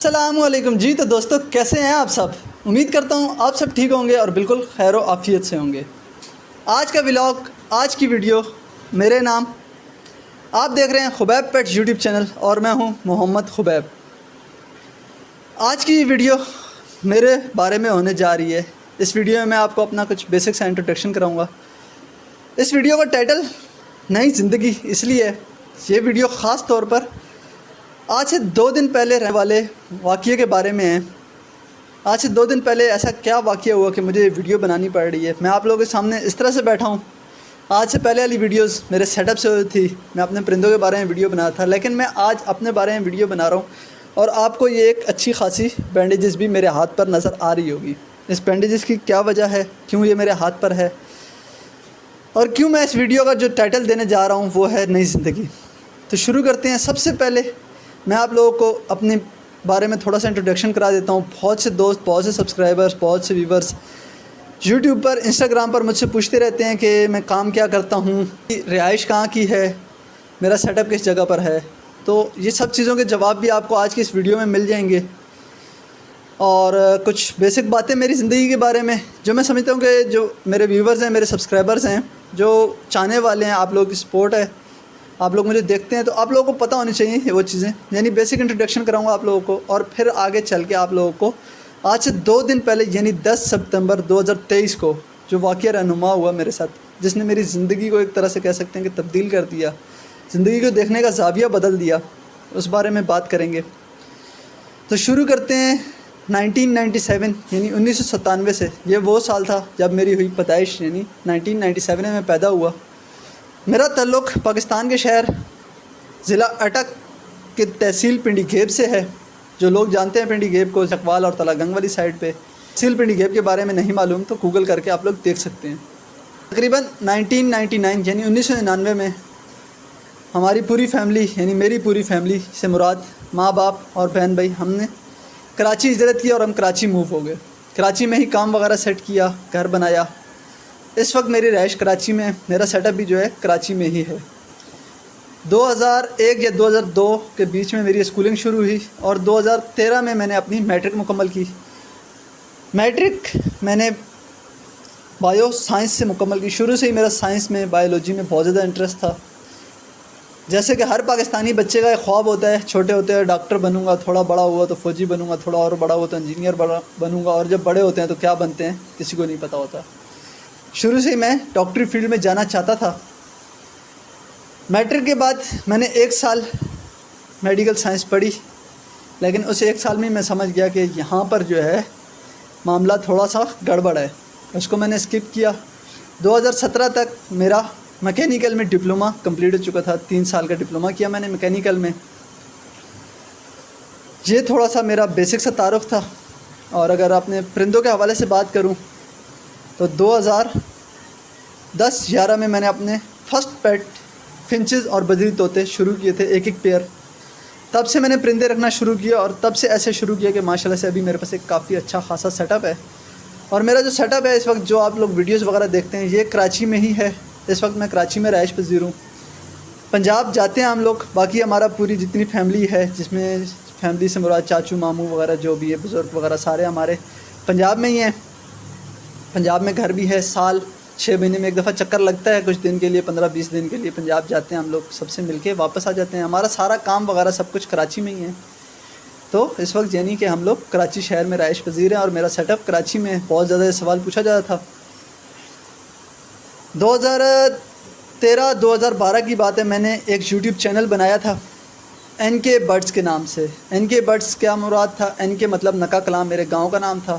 السلام جی تو دوستو کیسے ہیں آپ سب؟ امید کرتا ہوں آپ سب ٹھیک ہوں گے اور بالکل خیر و عافیت سے ہوں گے۔ آج کا ولاگ، آج کی ویڈیو، میرے نام آپ دیکھ رہے ہیں خبیب پیٹس یوٹیوب چینل اور میں ہوں محمد خبیب۔ آج کی ویڈیو میرے بارے میں ہونے جا رہی ہے۔ اس ویڈیو میں آپ کو اپنا کچھ بیسک سا انٹروڈکشن کراؤں گا۔ اس ویڈیو کا ٹائٹل نئی زندگی اس لیے ہے، یہ ویڈیو خاص طور پر آج سے 2 دن پہلے رہنے والے واقعے کے بارے میں ہے۔ آج سے 2 دن پہلے ایسا کیا واقعہ ہوا کہ مجھے ویڈیو بنانی پڑ رہی ہے۔ میں آپ لوگوں کے سامنے اس طرح سے بیٹھا ہوں۔ آج سے پہلے والی ویڈیوز میرے سیٹ اپ سے ہوئی تھی، میں اپنے پرندوں کے بارے میں ویڈیو بنا تھا، لیکن میں آج اپنے بارے میں ویڈیو بنا رہا ہوں اور آپ کو یہ ایک اچھی خاصی بینڈیجز بھی میرے ہاتھ پر نظر آ رہی ہوگی۔ اس بینڈیجز کی کیا وجہ ہے، کیوں یہ میرے ہاتھ پر ہے، اور کیوں میں اس ویڈیو کا جو ٹائٹل دینے جا رہا ہوں وہ ہے نئی زندگی۔ تو شروع کرتے ہیں۔ سب سے پہلے میں آپ لوگوں کو اپنے بارے میں تھوڑا سا انٹروڈکشن کرا دیتا ہوں۔ بہت سے دوست، بہت سے سبسکرائبرز، بہت سے ویورز یوٹیوب پر، انسٹاگرام پر مجھ سے پوچھتے رہتے ہیں کہ میں کام کیا کرتا ہوں، رہائش کہاں کی ہے، میرا سیٹ اپ کس جگہ پر ہے۔ تو یہ سب چیزوں کے جواب بھی آپ کو آج کی اس ویڈیو میں مل جائیں گے، اور کچھ بیسک باتیں میری زندگی کے بارے میں جو میں سمجھتا ہوں کہ جو میرے ویورز ہیں، میرے سبسکرائبرز ہیں، جو چاہنے والے ہیں، آپ لوگوں کی سپورٹ ہے، آپ لوگ مجھے دیکھتے ہیں، تو آپ لوگوں کو پتہ ہونی چاہیے وہ چیزیں۔ یعنی بیسک انٹروڈکشن کراؤں گا آپ لوگوں کو، اور پھر آگے چل کے آپ لوگوں کو آج سے 2 دن پہلے یعنی 10 ستمبر 2023 کو جو واقعہ رہنما ہوا میرے ساتھ، جس نے میری زندگی کو ایک طرح سے کہہ سکتے ہیں کہ تبدیل کر دیا، زندگی کو دیکھنے کا زاویہ بدل دیا، اس بارے میں بات کریں گے۔ تو شروع کرتے ہیں 1997 یعنی 1997 سے۔ یہ وہ سال تھا جب میری ہوئی پیدائش، یعنی 1997 میں پیدا ہوا۔ میرا تعلق پاکستان کے شہر ضلع اٹک کے تحصیل پنڈی گھیب سے ہے۔ جو لوگ جانتے ہیں پنڈی گھیب کو، چکوال اور تلا گنگ والی سائڈ پہ، تحصیل پنڈی گھیب کے بارے میں نہیں معلوم تو گوگل کر کے آپ لوگ دیکھ سکتے ہیں۔ تقریباً 1999 یعنی 1999 میں ہماری پوری فیملی، یعنی میری پوری فیملی سے مراد ماں باپ اور بہن بھائی، ہم نے کراچی ہجرت کی اور ہم کراچی موو ہو گئے۔ کراچی میں ہی کام وغیرہ سیٹ کیا، گھر بنایا۔ اس وقت میری رہائش کراچی میں، میرا سیٹ اپ بھی جو ہے کراچی میں ہی ہے۔ 2001 یا 2002 کے بیچ میں میری اسکولنگ شروع ہوئی، اور 2013 میں نے اپنی میٹرک مکمل کی۔ میٹرک میں نے بایو سائنس سے مکمل کی۔ شروع سے ہی میرا سائنس میں، بایولوجی میں بہت زیادہ انٹرسٹ تھا۔ جیسے کہ ہر پاکستانی بچے کا ایک خواب ہوتا ہے، چھوٹے ہوتے ہیں ڈاکٹر بنوں گا، تھوڑا بڑا ہوا تو فوجی بنوں گا، تھوڑا اور بڑا ہوا تو انجینئر بنوں گا، اور جب بڑے ہوتے ہیں تو کیا بنتے ہیں کسی کو نہیں پتہ ہوتا۔ شروع سے ہی میں ڈاکٹری فیلڈ میں جانا چاہتا تھا۔ میٹرک کے بعد میں نے 1 سال میڈیکل سائنس پڑھی، لیکن اس 1 سال میں سمجھ گیا کہ یہاں پر جو ہے معاملہ تھوڑا سا گڑبڑ ہے، اس کو میں نے اسکپ کیا۔ 2017 تک میرا میکینیکل میں ڈپلومہ کمپلیٹ ہو چکا تھا۔ 3 سال کا ڈپلومہ کیا میں نے میکینیکل میں۔ یہ تھوڑا سا میرا بیسک سا تعارف تھا۔ اور اگر اپنے پرندوں کے حوالے سے بات کروں تو 2010-11 میں نے اپنے فرسٹ پیٹ فنچز اور بجری طوطے شروع کیے تھے، 1 پیئر۔ تب سے میں نے پرندے رکھنا شروع کیا، اور تب سے ایسے شروع کیا کہ ماشاءاللہ سے ابھی میرے پاس ایک کافی اچھا خاصا سیٹ اپ ہے۔ اور میرا جو سیٹ اپ ہے اس وقت، جو آپ لوگ ویڈیوز وغیرہ دیکھتے ہیں، یہ کراچی میں ہی ہے۔ اس وقت میں کراچی میں رہائش پذیر ہوں۔ پنجاب جاتے ہیں ہم لوگ، باقی ہمارا پوری جتنی فیملی ہے، جس میں فیملی سے مراد چاچو ماموں وغیرہ جو بھی ہے، بزرگ وغیرہ، سارے ہمارے پنجاب میں ہی ہیں۔ پنجاب میں گھر بھی ہے۔ سال 6 مہینے میں ایک دفعہ چکر لگتا ہے، کچھ دن کے لیے، 15-20 دن کے لیے پنجاب جاتے ہیں ہم لوگ، سب سے مل کے واپس آ جاتے ہیں۔ ہمارا سارا کام وغیرہ سب کچھ کراچی میں ہی ہے۔ تو اس وقت یعنی کہ ہم لوگ کراچی شہر میں رہائش پذیر ہیں، اور میرا سیٹ اپ کراچی میں ہے۔ بہت زیادہ سوال پوچھا جاتا تھا۔ 2013-2012 کی بات ہے، میں نے ایک یوٹیوب چینل بنایا تھا NK برڈز کے نام سے۔ NK برڈز کیا مراد تھا؟ NK مطلب نکا کلام، میرے گاؤں کا نام تھا۔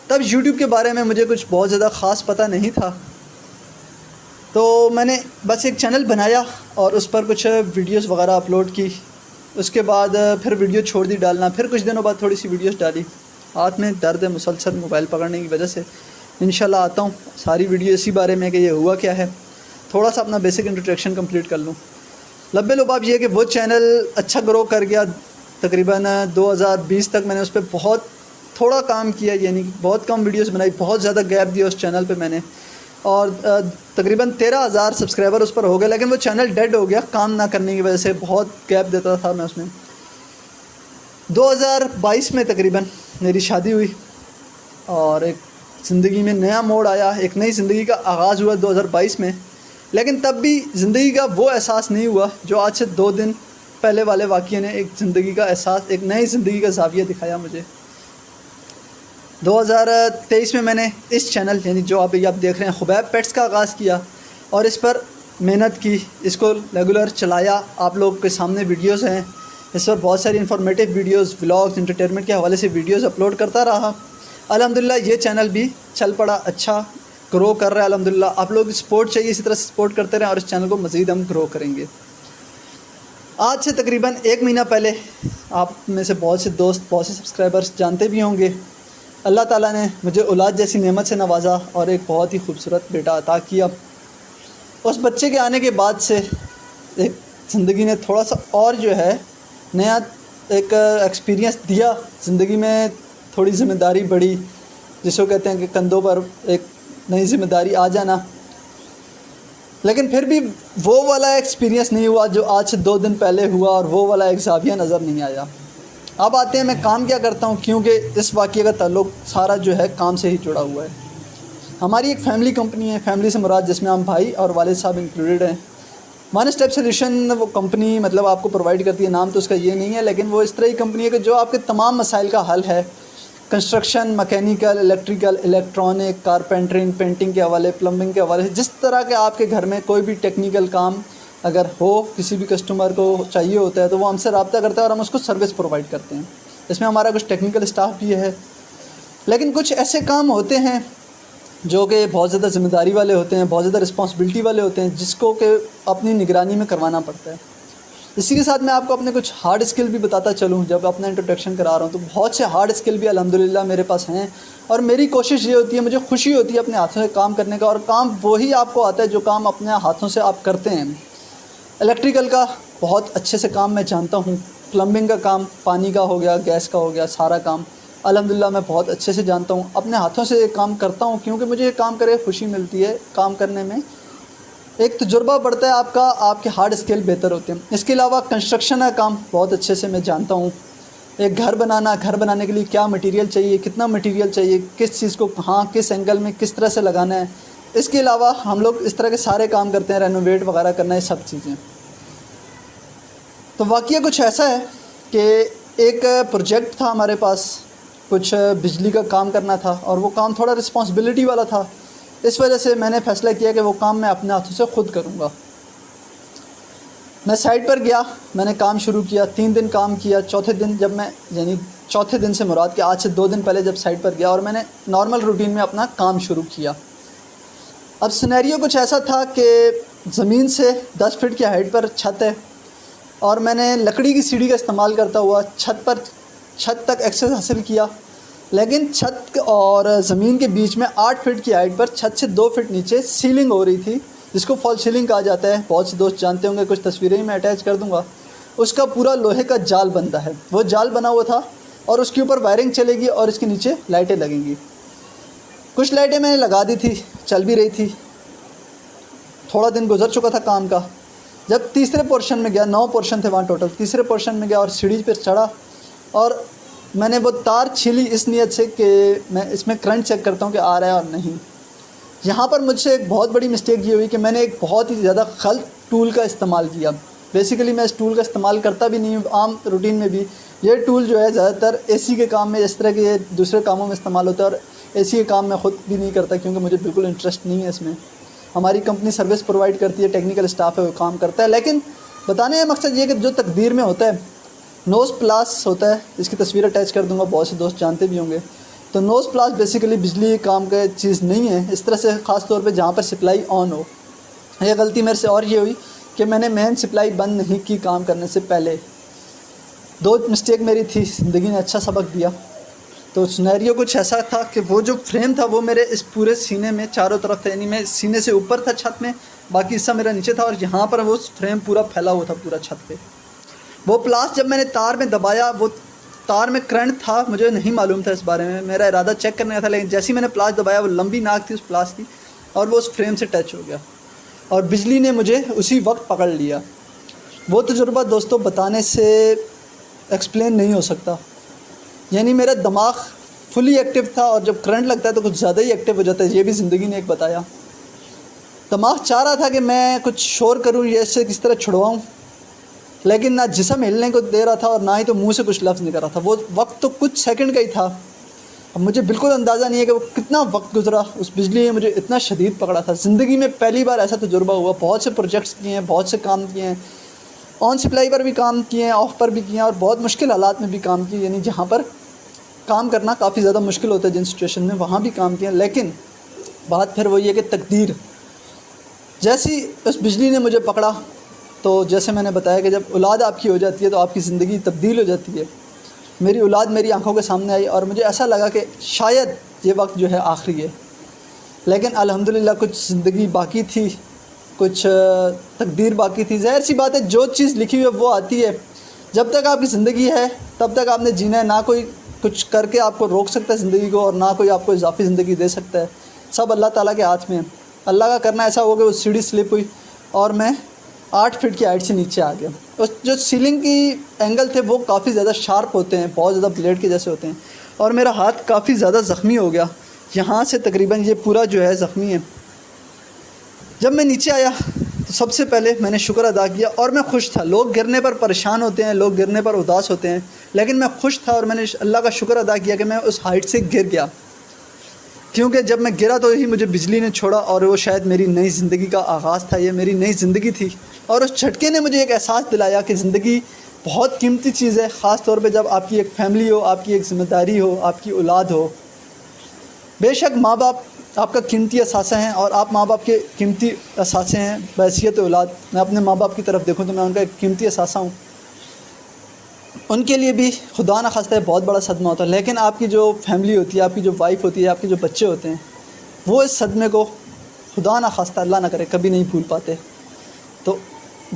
تب یوٹیوب کے بارے میں مجھے کچھ بہت زیادہ خاص پتہ نہیں تھا، تو میں نے بس ایک چینل بنایا اور اس پر کچھ ویڈیوز وغیرہ اپلوڈ کی۔ اس کے بعد پھر ویڈیو چھوڑ دی ڈالنا، پھر کچھ دنوں بعد تھوڑی سی ویڈیوز ڈالی۔ ہاتھ میں درد ہے مسلسل موبائل پکڑنے کی وجہ سے۔ انشاءاللہ آتا ہوں ساری ویڈیو اسی بارے میں کہ یہ ہوا کیا ہے، تھوڑا سا اپنا بیسک انٹروڈکشن کمپلیٹ کر لوں۔ لبے لباب یہ کہ وہ چینل اچھا گرو کر گیا۔ تقریباً 2020 تک میں نے اس پہ بہت تھوڑا کام کیا، یعنی بہت کم ویڈیوز بنائی، بہت زیادہ گیپ دیا اس چینل پہ میں نے، اور تقریباً 13,000 سبسکرائبر اس پر ہو گئے، لیکن وہ چینل ڈیڈ ہو گیا کام نہ کرنے کی وجہ سے۔ بہت گیپ دیتا تھا میں اس میں۔ 2022 میں تقریباً میری شادی ہوئی اور ایک زندگی میں نیا موڑ آیا، ایک نئی زندگی کا آغاز ہوا 2022 میں. لیکن تب بھی زندگی کا وہ احساس نہیں ہوا جو آج سے 2 دن پہلے والے واقعے نے ایک زندگی کا احساس، ایک نئی زندگی کا زاویہ دکھایا مجھے. 2023 میں نے اس چینل یعنی جو آپ دیکھ رہے ہیں خبیب پیٹس کا آغاز کیا اور اس پر محنت کی، اس کو ریگولر چلایا. آپ لوگ کے سامنے ویڈیوز ہیں، اس پر بہت ساری انفارمیٹیو ویڈیوز، ولاگز، انٹرٹینمنٹ کے حوالے سے ویڈیوز اپلوڈ کرتا رہا. الحمدللہ یہ چینل بھی چل پڑا، اچھا گرو کر رہا ہے. الحمدللہ آپ لوگ سپورٹ چاہیے، اسی طرح سپورٹ کرتے رہیں اور اس چینل کو مزید ہم گرو کریں گے. آج سے تقریباً 1 مہینہ پہلے آپ میں سے بہت سے دوست، بہت سے سبسکرائبرز جانتے بھی ہوں گے، اللہ تعالیٰ نے مجھے اولاد جیسی نعمت سے نوازا اور ایک بہت ہی خوبصورت بیٹا عطا کیا. اس بچے کے آنے کے بعد سے ایک زندگی نے تھوڑا سا اور جو ہے نیا ایک ایکسپیرینس دیا. زندگی میں تھوڑی ذمہ داری بڑھی، جس کو کہتے ہیں کہ کندھوں پر ایک نئی ذمہ داری آ جانا. لیکن پھر بھی وہ والا ایکسپیرینس نہیں ہوا جو آج سے 2 دن پہلے ہوا، اور وہ والا ایک زاویہ نظر نہیں آیا. اب آتے ہیں میں کام کیا کرتا ہوں، کیونکہ اس واقعے کا تعلق سارا جو ہے کام سے ہی جڑا ہوا ہے. ہماری ایک فیملی کمپنی ہے، فیملی سے مراد جس میں ہم بھائی اور والد صاحب انکلوڈیڈ ہیں. ون اسٹیپ سلیوشن وہ کمپنی مطلب آپ کو پرووائڈ کرتی ہے، نام تو اس کا یہ نہیں ہے، لیکن وہ اس طرح کی کمپنی ہے کہ جو آپ کے تمام مسائل کا حل ہے. Construction, mechanical, electrical, electronic, carpentering, painting کے حوالے، پلمبنگ کے حوالے، جس طرح کے آپ کے گھر میں کوئی بھی ٹیکنیکل کام اگر ہو، کسی بھی کسٹمر کو چاہیے ہوتا ہے تو وہ ہم سے رابطہ کرتا ہے اور ہم اس کو سروس پرووائڈ کرتے ہیں. اس میں ہمارا کچھ ٹیکنیکل اسٹاف بھی ہے. لیکن کچھ ایسے کام ہوتے ہیں جو کہ بہت زیادہ ذمہ داری والے ہوتے ہیں، بہت زیادہ رسپانسبلٹی والے ہوتے ہیں، جس کو کہ اپنی نگرانی میں کروانا پڑتا ہے. اسی کے ساتھ میں آپ کو اپنے کچھ ہارڈ اسکل بھی بتاتا چلوں. جب اپنا انٹروڈکشن کرا رہا ہوں تو بہت سے ہارڈ اسکل بھی الحمدللہ میرے پاس ہیں، اور میری کوشش یہ ہوتی ہے، مجھے خوشی ہوتی ہے اپنے ہاتھوں سے کام کرنے کا، اور کام وہی آپ کو آتا ہے جو کام اپنے ہاتھوں سے آپ کرتے ہیں. الیکٹریکل کا بہت اچھے سے کام میں جانتا ہوں، پلمبنگ کا کام، پانی کا ہو گیا، گیس کا ہو گیا، سارا کام الحمدللہ میں بہت اچھے سے جانتا ہوں. اپنے ہاتھوں سے یہ کام کرتا ہوں کیونکہ مجھے یہ کام کرے خوشی ملتی ہے. کام کرنے میں ایک تجربہ بڑھتا ہے آپ کا، آپ کے ہارڈ اسکل بہتر ہوتے ہیں. اس کے علاوہ کنسٹرکشن کا کام بہت اچھے سے میں جانتا ہوں. ایک گھر بنانے کے لیے کیا مٹیریل چاہیے، کتنا مٹیریل چاہیے، کس چیز کو کہاں، کس اینگل میں کس طرح سے لگانا ہے. اس کے علاوہ ہم لوگ اس طرح کے سارے کام کرتے ہیں، رینوویٹ وغیرہ کرنا، یہ سب چیزیں. تو واقعہ کچھ ایسا ہے کہ ایک پروجیکٹ تھا ہمارے پاس، کچھ بجلی کا کام کرنا تھا، اور وہ کام تھوڑا رسپانسبلٹی والا تھا. اس وجہ سے میں نے فیصلہ کیا کہ وہ کام میں اپنے ہاتھوں سے خود کروں گا. میں سائٹ پر گیا، میں نے کام شروع کیا. 3 دن کام کیا. چوتھے دن جب میں چوتھے دن سے مراد کہ آج سے 2 دن پہلے جب سائٹ پر گیا اور میں نے نارمل روٹین میں اپنا کام شروع کیا. اب سینیریو کچھ ایسا تھا کہ زمین سے 10 فٹ کی ہائٹ پر چھت ہے، اور میں نے لکڑی کی سیڑھی کا استعمال کرتا ہوا چھت تک ایکسیس حاصل کیا. لیکن چھت اور زمین کے بیچ میں 8 فٹ کی ہائٹ پر چھت سے 2 فٹ نیچے سیلنگ ہو رہی تھی، جس کو فال سیلنگ کہا جاتا ہے. بہت سے دوست جانتے ہوں گے، کچھ تصویریں ہی میں اٹیچ کر دوں گا. اس کا پورا لوہے کا جال بنتا ہے، وہ جال بنا ہوا تھا، اور اس کے اوپر وائرنگ چلے گی اور اس کے نیچے لائٹیں لگیں گی. کچھ لائٹیں میں نے لگا دی تھی، چل بھی رہی تھی. تھوڑا دن گزر چکا تھا کام کا. جب تیسرے پورشن میں گیا، 9 پورشن تھے وہاں ٹوٹل، تیسرے پورشن میں گیا اور سیڑھی پہ چڑھا، اور میں نے وہ تار چھیلی اس نیت سے کہ میں اس میں کرنٹ چیک کرتا ہوں کہ آ رہا ہے اور نہیں. یہاں پر مجھ سے ایک بہت بڑی مسٹیک یہ ہوئی کہ میں نے ایک بہت ہی زیادہ غلط ٹول کا استعمال کیا. بیسیکلی میں اس ٹول کا استعمال کرتا بھی نہیں ہوں عام روٹین میں بھی. یہ ٹول جو ہے زیادہ تر اے سی کے کام میں، اس طرح کے دوسرے کاموں میں استعمال ہوتا ہے، اور اے سی کے کام میں خود بھی نہیں کرتا کیونکہ مجھے بالکل انٹرسٹ نہیں ہے اس میں. ہماری کمپنی سروس پرووائڈ کرتی ہے، ٹیکنیکل اسٹاف ہے وہ کام کرتا ہے. لیکن بتانے کا مقصد یہ کہ جو تقدیر میں ہوتا ہے، نوز پلاس ہوتا ہے، اس کی تصویر اٹیچ کر دوں گا، بہت سے دوست جانتے بھی ہوں گے. تو نوز پلاس بیسیکلی بجلی کام کا چیز نہیں ہے اس طرح سے، خاص طور پہ جہاں پر سپلائی آن ہو. یہ غلطی میرے سے اور یہ ہوئی کہ میں نے مین سپلائی بند نہیں کی کام کرنے سے پہلے. 2 مسٹیک میری تھی، زندگی نے اچھا سبق دیا. تو سینیریو کچھ ایسا تھا کہ وہ جو فریم تھا وہ میرے اس پورے سینے میں چاروں طرف تھا، یعنی میں سینے سے اوپر تھا چھت میں، باقی حصہ میرا نیچے تھا، اور یہاں پر وہ فریم پورا پھیلا ہوا تھا پورا چھت پہ. وہ پلاس جب میں نے تار میں دبایا، وہ تار میں کرنٹ تھا، مجھے نہیں معلوم تھا اس بارے میں، میرا ارادہ چیک کرنے کا تھا. لیکن جیسے ہی میں نے پلاس دبایا، وہ لمبی ناک تھی اس پلاس کی، اور وہ اس فریم سے ٹچ ہو گیا، اور بجلی نے مجھے اسی وقت پکڑ لیا. وہ تجربہ دوستوں بتانے سے ایکسپلین نہیں ہو سکتا. یعنی میرا دماغ فلی ایکٹیو تھا اور جب کرنٹ لگتا ہے تو کچھ زیادہ ہی ایکٹیو ہو جاتا ہے. یہ بھی زندگی نے ایک بتایا. دماغ چاہ رہا تھا کہ میں کچھ شور کروں یا اس سے کس طرح چھڑواؤں, لیکن نہ جسم ہلنے کو دے رہا تھا اور نہ ہی تو منہ سے کچھ لفظ نکل رہا تھا. وہ وقت تو کچھ سیکنڈ کا ہی تھا. اب مجھے بالکل اندازہ نہیں ہے کہ وہ کتنا وقت گزرا. اس بجلی نے مجھے اتنا شدید پکڑا تھا. زندگی میں پہلی بار ایسا تجربہ ہوا. بہت سے پروجیکٹس کیے ہیں, بہت سے کام کیے ہیں, آن سپلائی پر بھی کام کیے ہیں, آف پر بھی کیے ہیں, اور بہت مشکل حالات میں بھی کام کیے. یعنی جہاں پر کام کرنا کافی زیادہ مشکل ہوتا ہے جن سچویشن میں, وہاں بھی کام کیے ہیں. لیکن بات پھر وہی ہے کہ تقدیر. جیسی اس بجلی نے مجھے پکڑا تو جیسے میں نے بتایا کہ جب اولاد آپ کی ہو جاتی ہے تو آپ کی زندگی تبدیل ہو جاتی ہے. میری اولاد میری آنکھوں کے سامنے آئی اور مجھے ایسا لگا کہ شاید یہ وقت جو ہے آخری ہے. لیکن الحمدللہ کچھ زندگی باقی تھی, کچھ تقدیر باقی تھی. ظاہر سی بات ہے جو چیز لکھی ہوئی ہے وہ آتی ہے. جب تک آپ کی زندگی ہے تب تک آپ نے جینا ہے. نہ کوئی کچھ کر کے آپ کو روک سکتا ہے زندگی کو, اور نہ کوئی آپ کو اضافی زندگی دے سکتا ہے. سب اللہ تعالیٰ کے ہاتھ میں ہے. اللہ کا کرنا ایسا ہو کہ وہ سیڑھی سلپ ہوئی اور میں 8 فٹ کی ہائٹ سے نیچے آ گیا. اس جو سیلنگ کی اینگل تھے وہ کافی زیادہ شارپ ہوتے ہیں, بہت زیادہ بلیڈ کے جیسے ہوتے ہیں, اور میرا ہاتھ کافی زیادہ زخمی ہو گیا. یہاں سے تقریباً یہ پورا جو ہے زخمی ہے. جب میں نیچے آیا تو سب سے پہلے میں نے شکر ادا کیا اور میں خوش تھا. لوگ گرنے پر پریشان ہوتے ہیں, لوگ گرنے پر اداس ہوتے ہیں, لیکن میں خوش تھا اور میں نے اللہ کا شکر ادا کیا کہ میں اس ہائٹ سے گر گیا. کیونکہ جب میں گرا تو ہی مجھے بجلی نے چھوڑا, اور وہ شاید میری نئی زندگی کا آغاز تھا. یہ میری نئی زندگی تھی, اور اس جھٹکے نے مجھے ایک احساس دلایا کہ زندگی بہت قیمتی چیز ہے, خاص طور پہ جب آپ کی ایک فیملی ہو, آپ کی ایک ذمہ داری ہو, آپ کی اولاد ہو. بے شک ماں باپ آپ کا قیمتی اثاثہ ہیں, اور آپ ماں باپ کے قیمتی اثاثے ہیں بحیثیت اولاد. میں اپنے ماں باپ کی طرف دیکھوں تو میں ان کا ایک قیمتی اثاثہ ہوں. ان کے لیے بھی خدا نخواستہ بہت بڑا صدمہ ہوتا ہے. لیکن آپ کی جو فیملی ہوتی ہے, آپ کی جو وائف ہوتی ہے, آپ کے جو بچے ہوتے ہیں, وہ اس صدمے کو خدا نخواستہ اللہ نہ کرے کبھی نہیں بھول پاتے. تو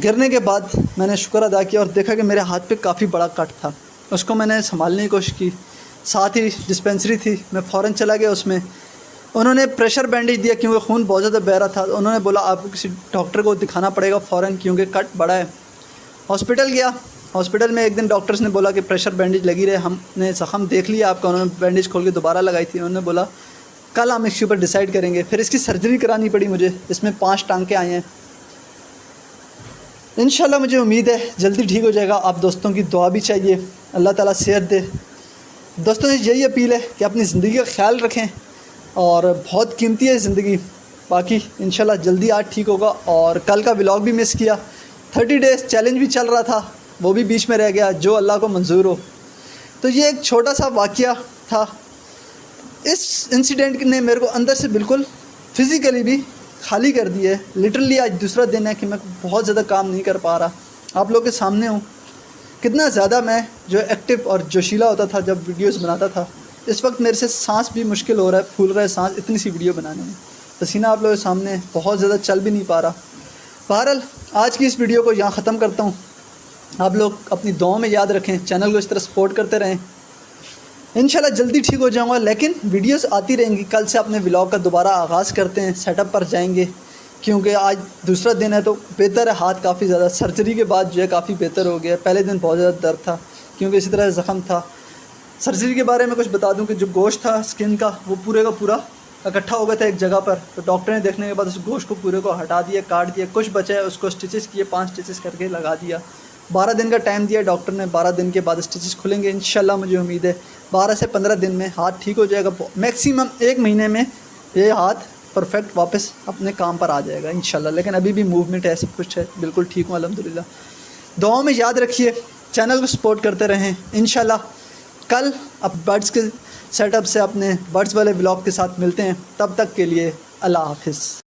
گرنے کے بعد میں نے شکر ادا کیا اور دیکھا کہ میرے ہاتھ پہ کافی بڑا کٹ تھا. اس کو میں نے سنبھالنے کی کوشش کی. ساتھ ہی ڈسپینسری تھی, میں فوراً چلا گیا اس میں. انہوں نے پریشر بینڈیج دیا کیونکہ خون بہت زیادہ بہہ رہا تھا. انہوں نے بولا آپ کو کسی ڈاکٹر کو دکھانا پڑے گا فوراً کیونکہ کٹ بڑا ہے. ہاسپٹل گیا. ہاسپٹل میں ایک دن ڈاکٹرز نے بولا کہ پریشر بینڈیج لگی رہے. ہم نے زخم دیکھ لیا آپ کا. انہوں نے بینڈیج کھول کے دوبارہ لگائی تھی. انہوں نے بولا کل ہم اس کے اوپر ڈیسائیڈ کریں گے. پھر اس کی سرجری کرانی پڑی مجھے. اس میں 5 ٹانکے آئے ہیں. انشاءاللہ مجھے امید ہے جلدی ٹھیک ہو جائے گا. آپ دوستوں کی دعا بھی چاہیے, اللہ تعالیٰ صحت دے. دوستوں یہی اپیل ہے کہ اپنی زندگی کا خیال رکھیں, اور بہت قیمتی ہے زندگی. باقی انشاءاللہ جلدی آج ٹھیک ہوگا. اور کل کا ولاگ بھی مس کیا. 30 ڈیز چیلنج بھی چل رہا تھا, وہ بھی بیچ میں رہ گیا, جو اللہ کو منظور ہو. تو یہ ایک چھوٹا سا واقعہ تھا. اس انسیڈنٹ نے میرے کو اندر سے بالکل فزیکلی بھی خالی کر دی ہے. لٹرلی آج دوسرا دن ہے کہ میں بہت زیادہ کام نہیں کر پا رہا. آپ لوگ کے سامنے ہوں کتنا زیادہ میں جو ایکٹیو اور جوشیلا ہوتا تھا جب ویڈیوز بناتا تھا. اس وقت میرے سے سانس بھی مشکل ہو رہا ہے, پھول رہا ہے سانس اتنی سی ویڈیو بنانے میں. پسینہ آپ لوگوں کے سامنے بہت زیادہ چل بھی نہیں پا رہا. بہرحال آج کی اس ویڈیو کو یہاں ختم کرتا ہوں. آپ لوگ اپنی دعاؤں میں یاد رکھیں, چینل کو اس طرح سپورٹ کرتے رہیں. انشاءاللہ جلدی ٹھیک ہو جاؤں گا, لیکن ویڈیوز آتی رہیں گی. کل سے اپنے ولاگ کا دوبارہ آغاز کرتے ہیں, سیٹ اپ پر جائیں گے کیونکہ آج دوسرا دن ہے تو بہتر ہے. ہاتھ کافی زیادہ سرجری کے بعد جو ہے کافی بہتر ہو گیا. پہلے دن بہت زیادہ درد تھا کیونکہ اسی طرح زخم تھا. سرجری کے بارے میں کچھ بتا دوں کہ جو گوشت تھا اسکن کا وہ پورے کا پورا اکٹھا ہو گیا تھا ایک جگہ پر. تو ڈاکٹر نے دیکھنے کے بعد اس گوشت کو پورے کو ہٹا دیا, کاٹ دیا. کچھ بچا ہے اس کو اسٹچز کیے, 5 اسٹچز کر کے لگا دیا. 12 دن کا ٹائم دیا ڈاکٹر نے. 12 دن کے بعد اسٹچز کھلیں گے انشاءاللہ. مجھے امید ہے 12 سے 15 دن میں ہاتھ ٹھیک ہو جائے گا. میکسیمم 1 مہینے میں یہ ہاتھ پرفیکٹ واپس اپنے کام پر آ جائے گا انشاءاللہ. لیکن ابھی بھی موومنٹ ہے, سب کچھ ہے, بالکل ٹھیک ہوں الحمدللہ. دعاؤں میں یاد رکھیے, چینل کو سپورٹ کرتے رہیں. انشاءاللہ کل اب برڈز کے سیٹ اپ سے اپنے برڈز والے ولاگ کے ساتھ ملتے ہیں. تب تک کے لیے اللہ حافظ.